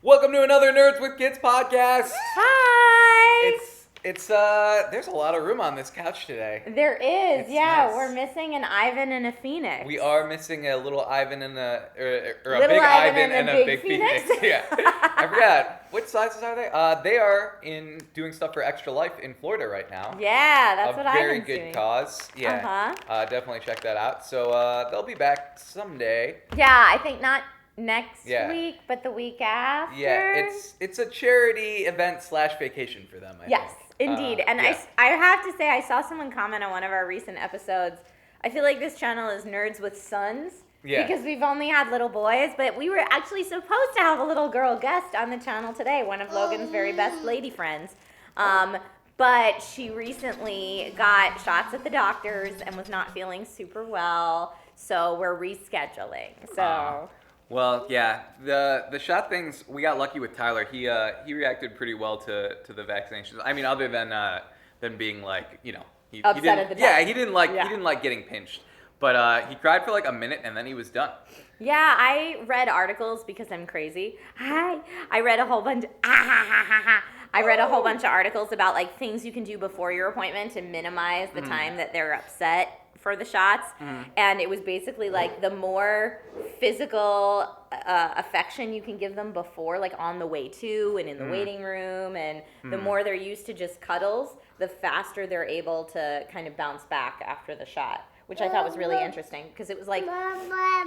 Welcome to another Nerds with Kids podcast. Hi! It's there's a lot of room on this couch today. There is, It's yeah. nice. We're missing an Ivan and a Phoenix. We are missing a little Ivan and a Little big Ivan Ivan and a big Phoenix. Yeah, I forgot. What sizes are they? They are doing stuff for Extra Life in Florida right now. Yeah, that's what Ivan's very doing. good cause. Yeah, definitely check that out. So they'll be back someday. Yeah, I think not next Yeah. week, but the week after. Yeah, it's a charity event / vacation for them. I Yes, think. indeed. And yeah. I have to say, I saw someone comment on one of our recent episodes. I feel like this channel is Nerds with Sons. Yeah. Because we've only had little boys, but we were actually supposed to have a little girl guest on the channel today, one of Logan's very best lady friends. But she recently got shots at the doctors and was not feeling super well, so we're rescheduling. So. Well, yeah, the shot things, we got lucky with Tyler. He reacted pretty well to the vaccinations. I mean, other than being like, he Upset didn't, at the yeah, time. he didn't like getting pinched. But he cried for like a minute and then he was done. Yeah, I read articles because I'm crazy. Hi. I read a whole bunch of articles about like things you can do before your appointment to minimize the time that they're upset for the shots. And it was basically like the more physical affection you can give them before, like on the way to and in the waiting room, and the more they're used to just cuddles, the faster they're able to kind of bounce back after the shot, which I thought was really interesting because it was like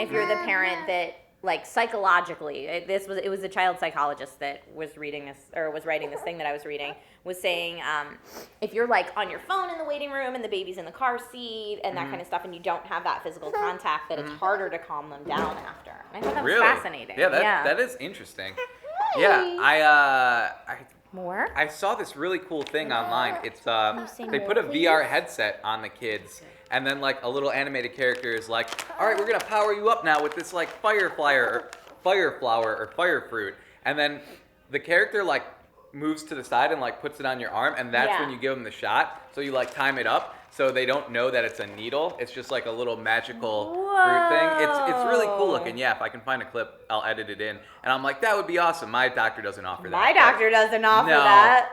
if you're the parent that like psychologically, it was a child psychologist that was reading this or was writing this thing that I was reading, was saying if you're like on your phone in the waiting room and the baby's in the car seat and that kind of stuff and you don't have that physical contact, that it's harder to calm them down after. And I thought that was fascinating. Yeah, that is interesting. Yeah, I saw this really cool thing online. It's they put a VR headset on the kids, and then like a little animated character is like, all right, we're gonna power you up now with this like fire flower or fire fruit, and then the character like moves to the side and like puts it on your arm, and that's when you give them the shot. So you like time it up so they don't know that it's a needle. It's just like a little magical fruit thing. It's really cool looking. Yeah, if I can find a clip, I'll edit it in. And I'm like, that would be awesome. My doctor doesn't offer that. My doctor doesn't offer that.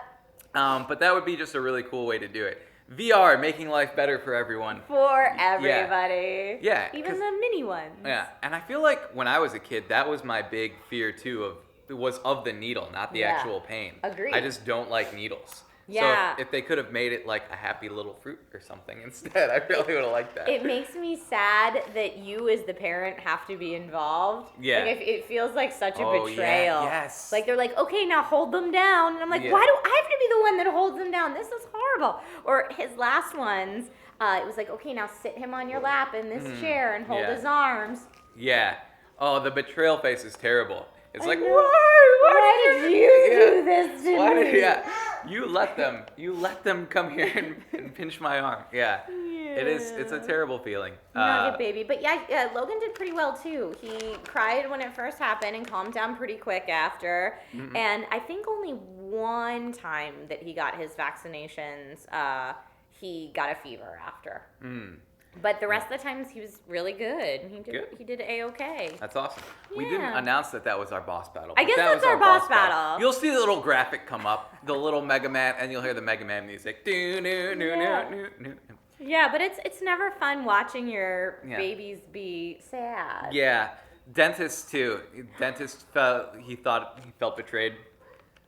But that would be just a really cool way to do it. VR, making life better for everyone. For everybody. Yeah. Even the mini ones. Yeah, and I feel like when I was a kid, that was my big fear too was of the needle, not the actual pain. Agreed. I just don't like needles. Yeah. So if they could have made it like a happy little fruit or something instead, I really would have liked that. It makes me sad that you as the parent have to be involved. Yeah. Like it feels like such a betrayal. Yeah, yes. Like they're like, okay, now hold them down. And I'm like, why do I have to be the one that holds them down? This is horrible. Or his last ones, it was like, okay, now sit him on your lap in this chair and hold his arms. Yeah. Oh, the betrayal face is terrible. It's like, why did you do this to me? You let them come here and pinch my arm. Yeah. It's a terrible feeling. Nugget baby. But yeah, Logan did pretty well too. He cried when it first happened and calmed down pretty quick after. And I think only one time that he got his vaccinations, he got a fever after. But the rest of the times he was really good. He did A-okay. That's awesome. Yeah. We didn't announce that was our boss battle. I guess that's our boss battle. You'll see the little graphic come up, the little Mega Man, and you'll hear the Mega Man music. Yeah, but it's never fun watching your babies be sad. Yeah. Dentist too. Dentist felt betrayed.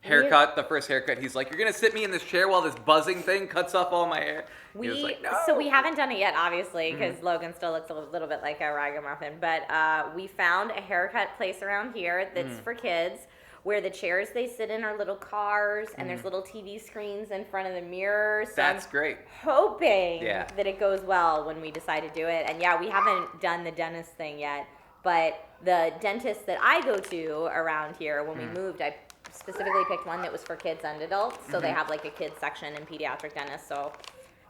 Haircut, the first haircut, he's like, you're gonna sit me in this chair while this buzzing thing cuts off all my hair. He was like, no. So we haven't done it yet, obviously, because Logan still looks a little bit like a ragamuffin. But we found a haircut place around here that's for kids, where the chairs they sit in are little cars, and there's little TV screens in front of the mirrors. So that's great. Hoping that it goes well when we decide to do it. And yeah, we haven't done the dentist thing yet, but the dentist that I go to around here, when we moved, I specifically picked one that was for kids and adults, so they have like a kids section and pediatric dentist, so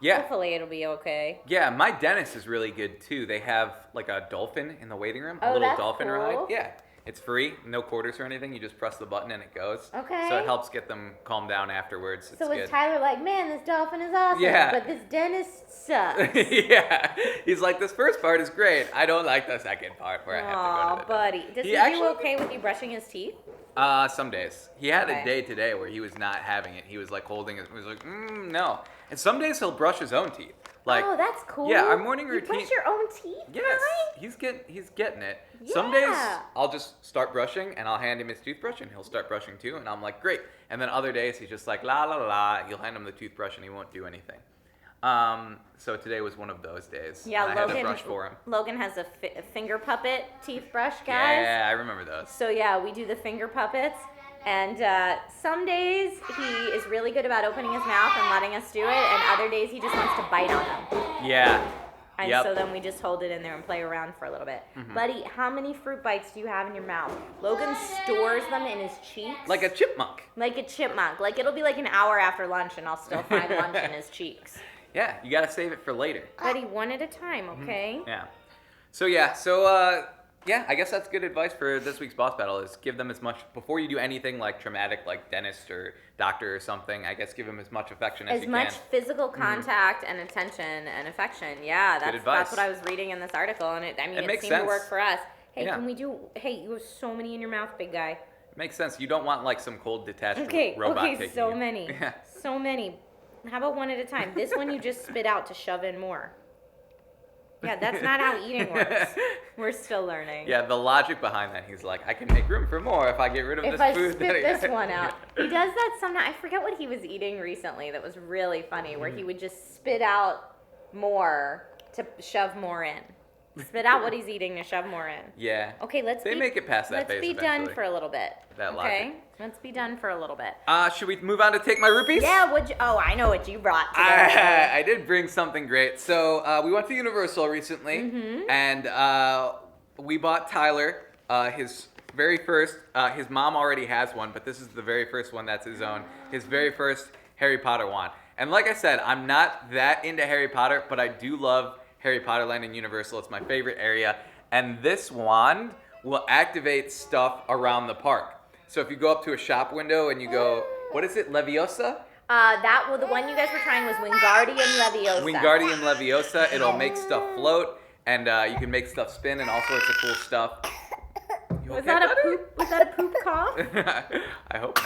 hopefully it'll be okay. Yeah, my dentist is really good too. They have like a dolphin in the waiting room, a little dolphin ride. Yeah, it's free, no quarters or anything. You just press the button and it goes. Okay. So it helps get them calmed down afterwards. So is Tyler like, man, this dolphin is awesome, but this dentist sucks. Yeah, he's like, this first part is great. I don't like the second part where I have to go to the buddy. Does he do okay with you brushing his teeth? Some days. He had Okay. a day today where he was not having it. He was like holding it. He was like, no. And some days he'll brush his own teeth. Like, oh, that's cool. Yeah, our morning You routine. brush your own teeth, Yes, guy? he's getting it. Some days Yeah. I'll just start brushing and I'll hand him his toothbrush and he'll start brushing too, and I'm like, great. And then other days he's just like la la la. You'll hand him the toothbrush and he won't do anything. So today was one of those days. Yeah, and I had to brush for him. Logan has a finger puppet teeth brush, guys. Yeah, I remember those. So yeah, we do the finger puppets, and some days he is really good about opening his mouth and letting us do it, and other days he just wants to bite on them. Yeah. And Yep. so then we just hold it in there and play around for a little bit. Buddy, how many fruit bites do you have in your mouth? Logan stores them in his cheeks. Like a chipmunk. Like a chipmunk. Like it'll be like an hour after lunch and I'll still find lunch in his cheeks. Yeah, you gotta save it for later. Buddy, one at a time, okay? Yeah. So I guess that's good advice for this week's boss battle is give them as much, before you do anything like traumatic, like dentist or doctor or something, I guess give them as much affection as you can. As much physical contact and attention and affection. Yeah, that's advice. what I was reading in this article, and it makes seemed to work sense. for us. Hey, Yeah. you have so many in your mouth, big guy. Makes sense. You don't want like some cold detached Okay, robot taking so you. many. Yeah. So many. How about one at a time? This one you just spit out to shove in more. Yeah, that's not how eating works. We're still learning. Yeah, the logic behind that, he's like, I can make room for more if I get rid of If this I food. spit this one out. He does that sometimes. I forget what he was eating recently that was really funny, where he would just spit out more to shove more in. Spit out what he's eating to shove more in. Yeah. Okay, They make it past that Let's phase be done eventually. for a little bit. That okay? logic. Let's be done for a little bit. Should we move on to take my rupees? Yeah, I know what you brought today. I did bring something great. So we went to Universal recently, and we bought Tyler his very first. His mom already has one, but this is the very first one that's his own. His very first Harry Potter wand. And like I said, I'm not that into Harry Potter, but I do love Harry Potter Land in Universal. It's my favorite area. And this wand will activate stuff around the park. So if you go up to a shop window and you go, what is it, Leviosa? The one you guys were trying was Wingardium Leviosa. Wingardium Leviosa. It'll make stuff float, and you can make stuff spin and all sorts of cool stuff. You Was okay, that a buddy? poop? Was that a poop cough? I hope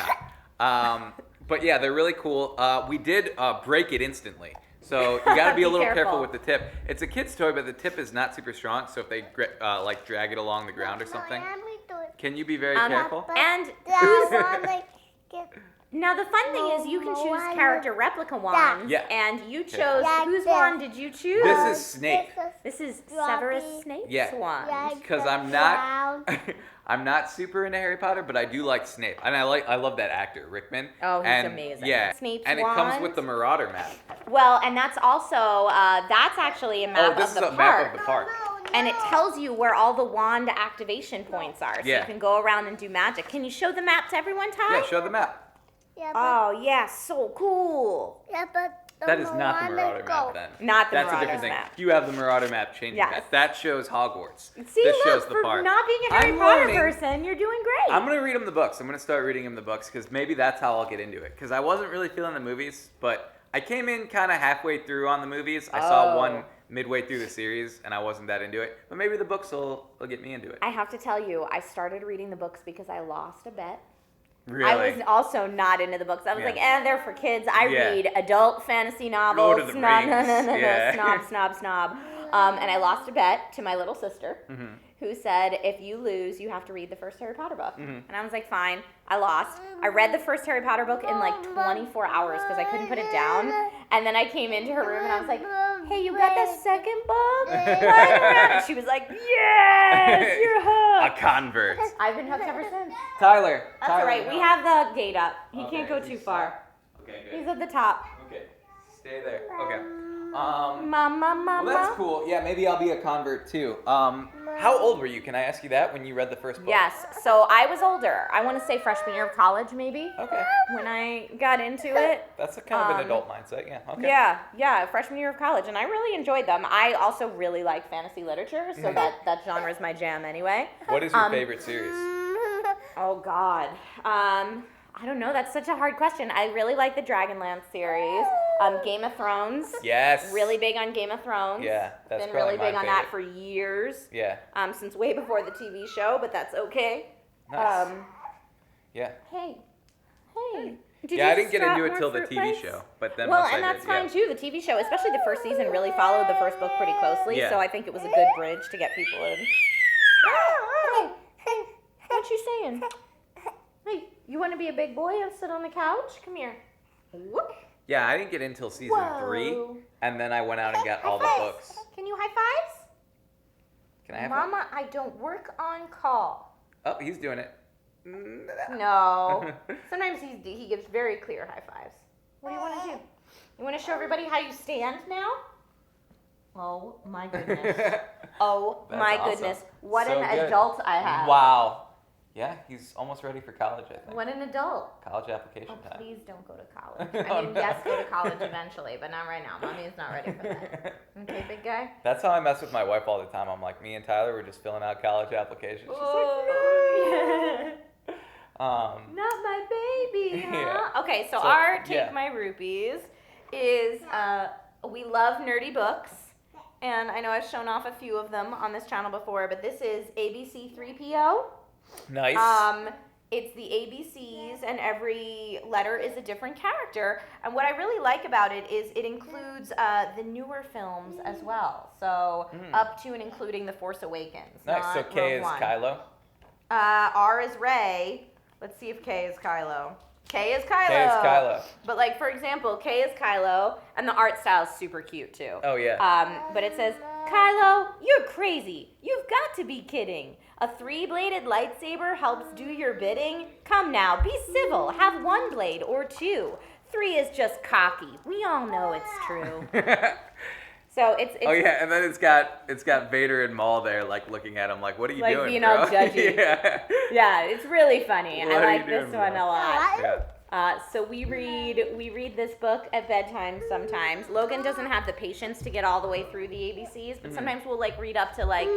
not. But yeah, they're really cool. We did break it instantly. So you got to be a Be little careful careful. with the tip. It's a kid's toy, but the tip is not super strong. So if they like drag it along the ground or something, can you be very careful? And now the fun thing is you can choose character replica wands. Yeah. And you chose whose wand did you choose? This is Snape. This is Severus Snape's Yeah. wand. Because I'm not, I'm not super into Harry Potter, but I do like Snape, and I love that actor Rickman. Oh, he's and, amazing. Yeah, Snape's and it comes wand. with the Marauder map. Well, and that's also that's actually a map this of is the a park. map of the park. And it tells you where all the wand activation points are, so Yeah. you can go around and do magic. Can you show the map to everyone, Ty? Yeah, show the map. Oh yeah, so cool. That is not the Marauder map then. Not the That's a Marauder different thing. map. You have the Marauder map changing Yes. that. That shows Hogwarts. See, this look, shows the for park. not being a Harry I'm Potter learning. person, you're doing great. I'm going to read him the books. I'm going to start reading him the books because maybe that's how I'll get into it. Because I wasn't really feeling the movies, but I came in kind of halfway through on the movies. I saw one midway through the series, and I wasn't that into it. But maybe the books will get me into it. I have to tell you, I started reading the books because I lost a bet. Really? I was also not into the books. I was Yeah. like, they're for kids. I Yeah. read adult fantasy novels. Lord of the No, Rings. Yeah. snob. And I lost a bet to my little sister, Mm-hmm. who said, if you lose, you have to read the first Harry Potter book. And I was like, fine. I lost. I read the first Harry Potter book in like 24 hours because I couldn't put it down. And then I came into her room and I was like, hey, you got the second book? Lying around. And she was like, yes, you're A hooked. convert. I've been hooked ever since. Tyler. That's all right. We have the gate up. He Okay, can't go he's too far. Okay, He's good. at the top. Okay. Stay there. Okay. Mama. Well, that's cool. Yeah, maybe I'll be a convert too. How old were you? Can I ask you that when you read the first book? Yes. So I was older. I want to say freshman year of college, maybe, Okay. when I got into it. That's a kind of an adult mindset. Yeah. Okay. Yeah, freshman year of college, and I really enjoyed them. I also really like fantasy literature, so that genre is my jam anyway. What is your favorite series? Oh God. I don't know. That's such a hard question. I really like the Dragonlance series. Game of Thrones. Yes. Really big on Game of Thrones. Yeah, that's Been probably really big my on that favorite. for years. Yeah. Since way before the TV show, but that's okay. Nice. Yeah. Hey. Did I you didn't get drop into it more till the fruit TV bites? show, but then Well, once I and did, that's fine too. The TV show, especially the first season, really followed the first book pretty closely. Yeah. So I think it was a good bridge to get people in. Hey, what you saying? Hey, you want to be a big boy and sit on the couch? Come here. Whoop. Yeah, I didn't get until season 3, and then I went out and got all the books. Can you high fives? Can I have Mama, I don't work on call. one? Oh, he's doing it. No. Sometimes he gives very clear high fives. What do you want to do? You want to show everybody how you stand now? Oh my goodness. Oh That's my awesome. goodness. What So an good. adult I have. Wow. Yeah, he's almost ready for college, I think. What an adult. College application Oh, time. please don't go to college. Oh, I mean, no. yes, go to college eventually, but not right now. Mommy's not ready for that. Okay, big guy? That's how I mess with my wife all the time. I'm like, me and Tyler, we're just filling out college applications. She's Oh, like, not my baby, huh? Yeah. Okay, so So, our Take yeah. My Rupees is we love nerdy books. And I know I've shown off a few of them on this channel before, but this is ABC 3PO. Nice. It's the ABCs, and every letter is a different character. And what I really like about it is it includes the newer films as well. So up to and including The Force Awakens. Nice. not So K Rogue is One. Kylo. R is Rey. Let's see if K is Kylo. K is Kylo. K is Kylo. But like, for example, K is Kylo, and the art style is super cute too. Oh, yeah. But it says, Kylo, you're crazy. You've got to be kidding. A 3-bladed lightsaber helps do your bidding? Come now, be civil. Have 1 blade or 2. 3 is just cocky. We all know it's true. So it's Oh yeah, and then it's got Vader and Maul there, like looking at him, like, "What are you like doing, being bro?" all judgy. Yeah. It's really funny. What I are like you this doing, one bro? a lot. Yeah. So we read this book at bedtime sometimes. Logan doesn't have the patience to get all the way through the ABCs, but sometimes we'll like read up to like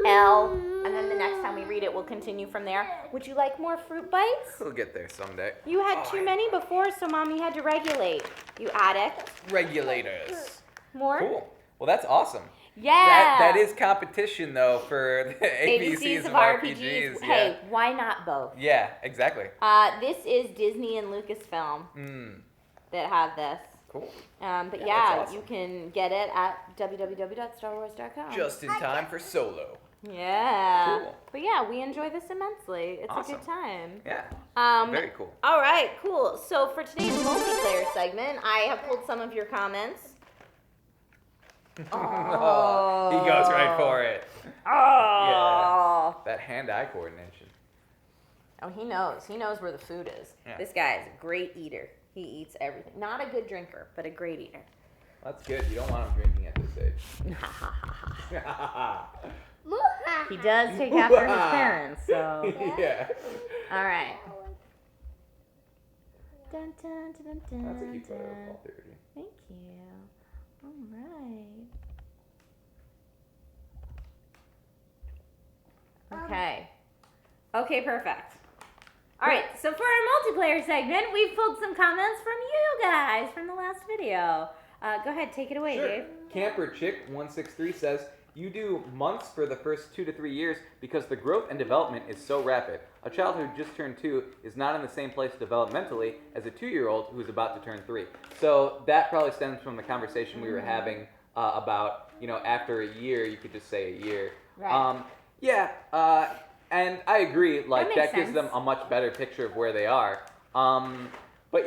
L, and then the next time we read it, we'll continue from there. Would you like more fruit bites? We'll get there someday. You had too many before, so mommy had to regulate. You addict. Regulators. More? Cool. Well, that's awesome. Yeah. That is competition though for the ABCs of RPGs. Yeah. Hey, why not both? Yeah, exactly. This is Disney and Lucasfilm that have this. Cool. But Yeah, yeah, that's awesome. you can get it at www.starwars.com. Just in time for Solo. Yeah. Cool. But yeah, we enjoy this immensely. It's Awesome. a good time. Yeah. Very cool. All right, cool. So for today's multiplayer segment, I have pulled some of your comments. Oh, he goes right for it. Oh. That hand-eye coordination. Oh, he knows. He knows where the food is. Yeah. This guy is a great eater. He eats everything. Not a good drinker, but a great eater. That's good. You don't want him drinking at this age. He does take after his parents, so. Yeah. All right. Dun, dun, dun, dun, That's a cute photo of dun. Paul Theory. Thank you. All right. Okay. Okay, perfect. All right, so for our multiplayer segment, we've pulled some comments from you guys from the last video. Go ahead, take it away, Sure. Dave. Camper Chick 163 says, "You do months for the first 2 to 3 years because the growth and development is so rapid. A child who just turned 2 is not in the same place developmentally as a 2-year-old who's about to turn 3. So that probably stems from the conversation we were having about, after a year, you could just say a year. Right. And I agree, like, That that makes gives them sense. a much better picture of where they are. But,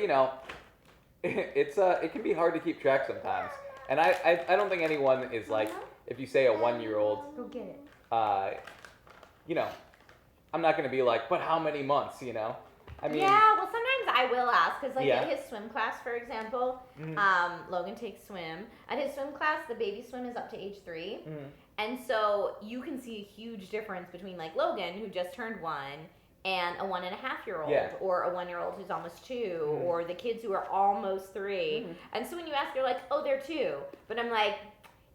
it can be hard to keep track sometimes. And I don't think anyone is like, if you say a 1-year-old, Go get it. I'm not going to be like, but how many months, I mean, Yeah, well, sometimes I will ask, because, like, Yeah. at his swim class, for example, Logan takes swim. At his swim class, the baby swim is up to age 3. And so you can see a huge difference between, like, Logan, who just turned 1, and a 1.5-year-old, Yeah. or a 1-year-old who's almost 2, or the kids who are almost 3. And so when you ask, they're like, oh, they're 2. But I'm like,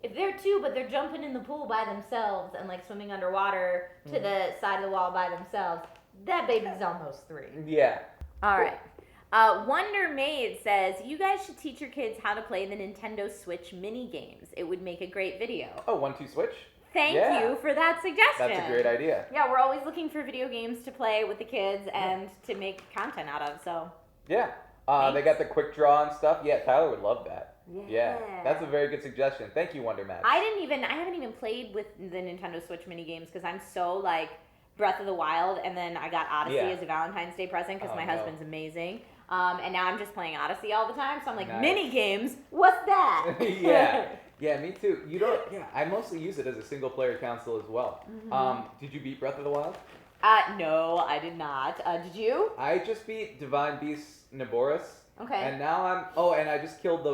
if they're 2, but they're jumping in the pool by themselves and, like, swimming underwater to the side of the wall by themselves, that baby's almost 3. yeah. All right. Wonder Maid says, you guys should teach your kids how to play the Nintendo Switch mini games. It would make a great video. Oh, 1-2 switch? Thank you for that suggestion. That's a great idea. Yeah, we're always looking for video games to play with the kids and to make content out of, so. Yeah. They got the quick draw and stuff. Yeah, Tyler would love that. Yeah. That's a very good suggestion. Thank you, Wonder Max. I haven't even played with the Nintendo Switch mini games because I'm so like Breath of the Wild, and then I got Odyssey as a Valentine's Day present because my husband's amazing. And now I'm just playing Odyssey all the time, so I'm like, mini games? What's that? Yeah, me too. I mostly use it as a single player console as well. Did you beat Breath of the Wild? No, I did not. Did you? I just beat Divine Beast Naboris. Okay. And now and I just killed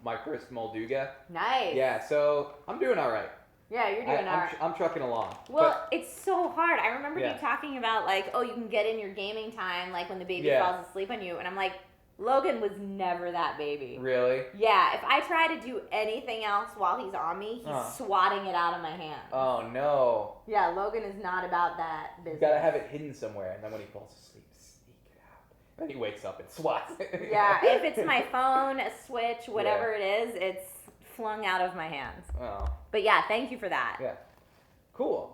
my first Molduga. Nice. Yeah, so I'm doing all right. Yeah, you're doing all right. I'm trucking along. Well, it's so hard. I remember you talking about, like, you can get in your gaming time, like, when the baby falls asleep on you. And I'm like, Logan was never that baby. Really? Yeah, if I try to do anything else while he's on me, he's swatting it out of my hand. Oh, no. Yeah, Logan is not about that business. You gotta have it hidden somewhere, and then when he falls asleep, sneak it out. Then he wakes up and swats it. Yeah, if it's my phone, a Switch, whatever it is, it's flung out of my hands. Oh. But yeah, thank you for that. Yeah. Cool.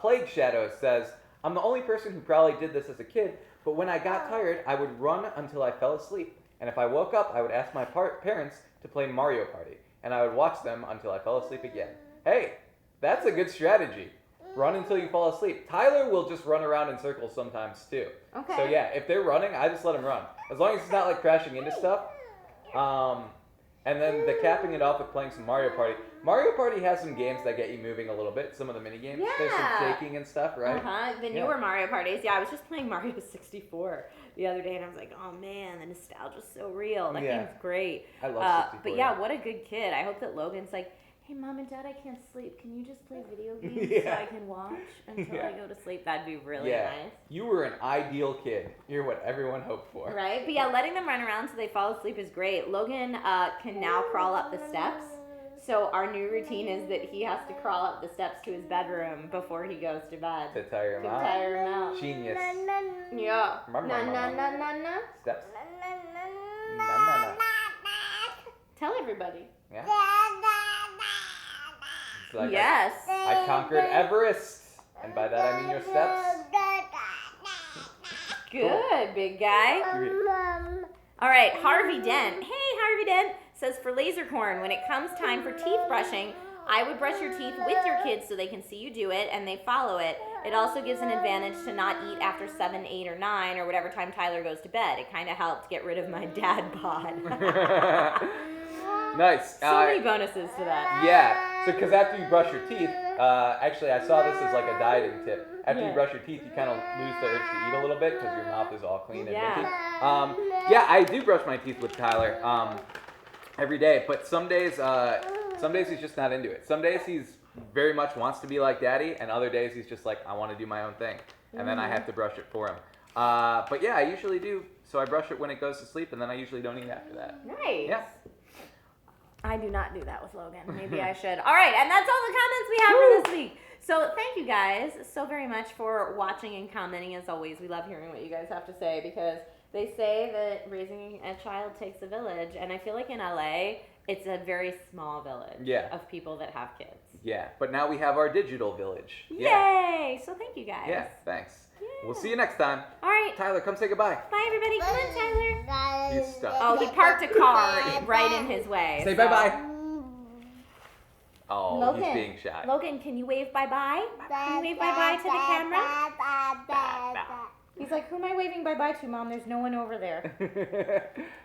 Plague Shadow says, I'm the only person who probably did this as a kid, but when I got tired, I would run until I fell asleep. And if I woke up, I would ask my parents to play Mario Party. And I would watch them until I fell asleep again. Hey, that's a good strategy. Run until you fall asleep. Tyler will just run around in circles sometimes too. Okay. So yeah, if they're running, I just let them run. As long as it's not like crashing into stuff. And then the capping it off with playing some Mario Party. Mario Party has some games that get you moving a little bit. Some of the mini games. Yeah. There's some shaking and stuff, right? The newer Mario Parties. Yeah, I was just playing Mario 64 the other day, and I was like, oh man, the nostalgia's so real. That game's great. I love 64. But yeah, what a good kid. I hope that Logan's like, hey, Mom and Dad, I can't sleep. Can you just play video games so I can watch until I go to sleep? That'd be really nice. You were an ideal kid. You're what everyone hoped for. Right? But yeah, letting them run around until they fall asleep is great. Logan can now crawl up the steps. So our new routine is that he has to crawl up the steps to his bedroom before he goes to bed. To tire him out. Genius. Yeah. Na. Steps. Na. Tell everybody. Yeah. Like I conquered Everest. And by that I mean your steps. Good, big guy. All right, Harvey Dent. Hey, Harvey Dent says, for Lasercorn, when it comes time for teeth brushing, I would brush your teeth with your kids so they can see you do it and they follow it. It also gives an advantage to not eat after 7, 8, or 9, or whatever time Tyler goes to bed. It kind of helped get rid of my dad bod. Nice. So many bonuses to that. Yeah. So, because after you brush your teeth, actually, I saw this as like a dieting tip. After you brush your teeth, you kind of lose the urge to eat a little bit because your mouth is all clean and minty. Yeah, I do brush my teeth with Tyler every day, but some days he's just not into it. Some days he's very much wants to be like Daddy, and other days he's just like, I want to do my own thing, and then I have to brush it for him. But yeah, I usually do. So I brush it when it goes to sleep, and then I usually don't eat after that. Nice. Yeah. I do not do that with Logan. Maybe I should. All right, and that's all the comments we have for this week. So thank you guys so very much for watching and commenting. As always, we love hearing what you guys have to say because they say that raising a child takes a village, and I feel like in LA, it's a very small village of people that have kids. Yeah, but now we have our digital village. Yay! So thank you guys. Yeah, thanks. Yeah. We'll see you next time. All right. Tyler, come say goodbye. Bye, everybody. Come on, Tyler. He's stuck. Oh, he parked a car right in his way. Say bye-bye. Oh, Logan, he's being shy. Logan, can you wave bye-bye? Can you wave bye-bye to the camera? He's like, who am I waving bye-bye to, Mom? There's no one over there.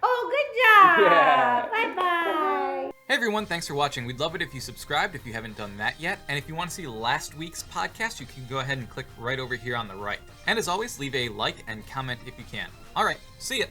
Oh, good job. Yeah. Bye-bye. Hey everyone, thanks for watching. We'd love it if you subscribed if you haven't done that yet. And if you want to see last week's podcast, you can go ahead and click right over here on the right. And as always, leave a like and comment if you can. All right, see ya.